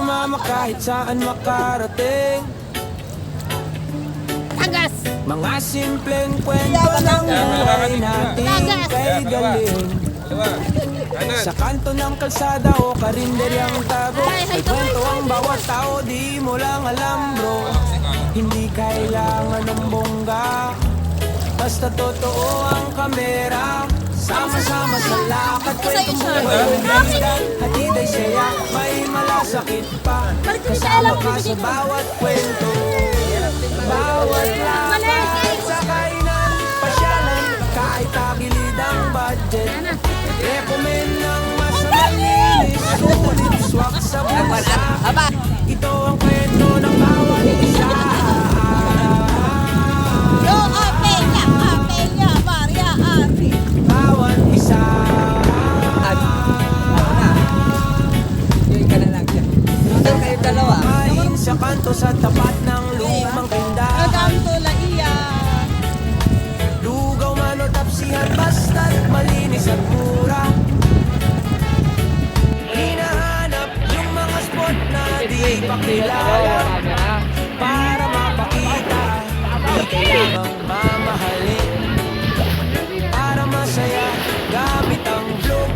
sumama kahit saan makarating. Tagas! Mga simpleng kwento ng buhay natin kay galing. Sa kanto ng kalsada o karinderyang tago, may kwento ang bawat tao, di mo lang alam bro. Hindi kailangan ng bongga, basta totoo ang kamera. Sama-sama sa lakad, kwentong buhay ng hatid ay saya, may malasakit pa. Kasama ka sa bawat kwento, bawat lakad sa kainan, pasyalan, kahit tagilid ang budget. Recommend ng masalinis, sulit, swak sa bulsa. Ito ang kwento ng bawat isa. Bawat isa. Kain sa kanto sa tapat ng lumang tindahan. Lugaw man o tapsihan, basta't malinis at mura. Hinahanap yung mga spot na di pa kilala, para mapakita di kailangang mamahalin. Para masaya gamit ang vlog,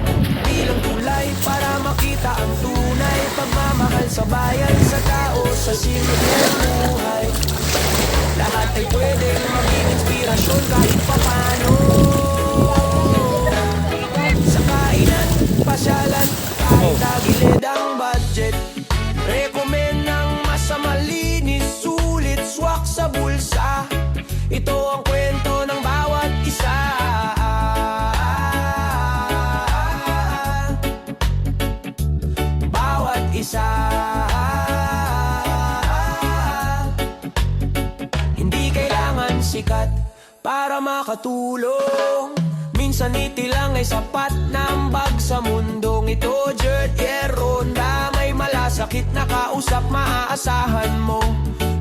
bilang tulay para makita ang tunay. Pagmamahal sa bayan, sa tao, sa simpleng buhay. Lahat ay pwedeng maging inspirasyon kahit papano. Sa kainan, pasyalan, kahit tagilid ang budget. Recommend ng masamalinis, sulit, swak sa bulsa. Ito ang kwento ng bawat isa. Bawat isa. Hindi kailangan sikat para makatulong. Minsan iti lang ay sapat na ambag sa mundong ito. Dirt, yeah, ronda, may malasakit na kausap, maaasahan mo.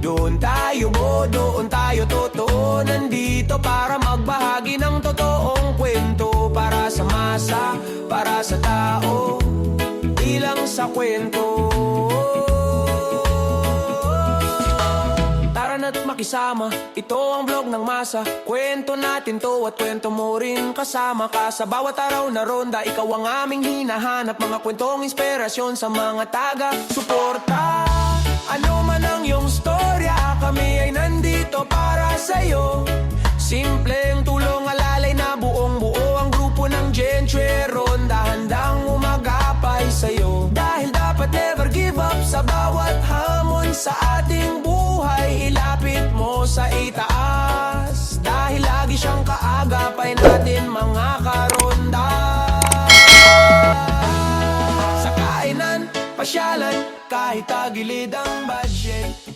Doon tayo mo, doon tayo totoo. Nandito para magbahagi ng totoong kwento. Para sa masa, para sa tao, di lang sa kwento. Tara na't makisama, ito ang vlog ng masa. Kwento natin to at kwento mo rin kasama ka. Sa bawat araw na ronda, ikaw ang aming hinahanap. Mga kwentong inspirasyon sa mga taga-suporta. Ano man ang iyong storya, kami ay nandito para sa'yo. Simpleng tulong, alalay na buong buo ang grupo ng Gentry Ronda. Handang umagapay sa'yo, dahil dapat never give up. Sa bawat hamon sa ating buhay, ilapit mo sa itaas. Dahil lagi siyang kaagapay natin mga karonda. Sa kainan, pasyalan, kahit tagilid ang budget.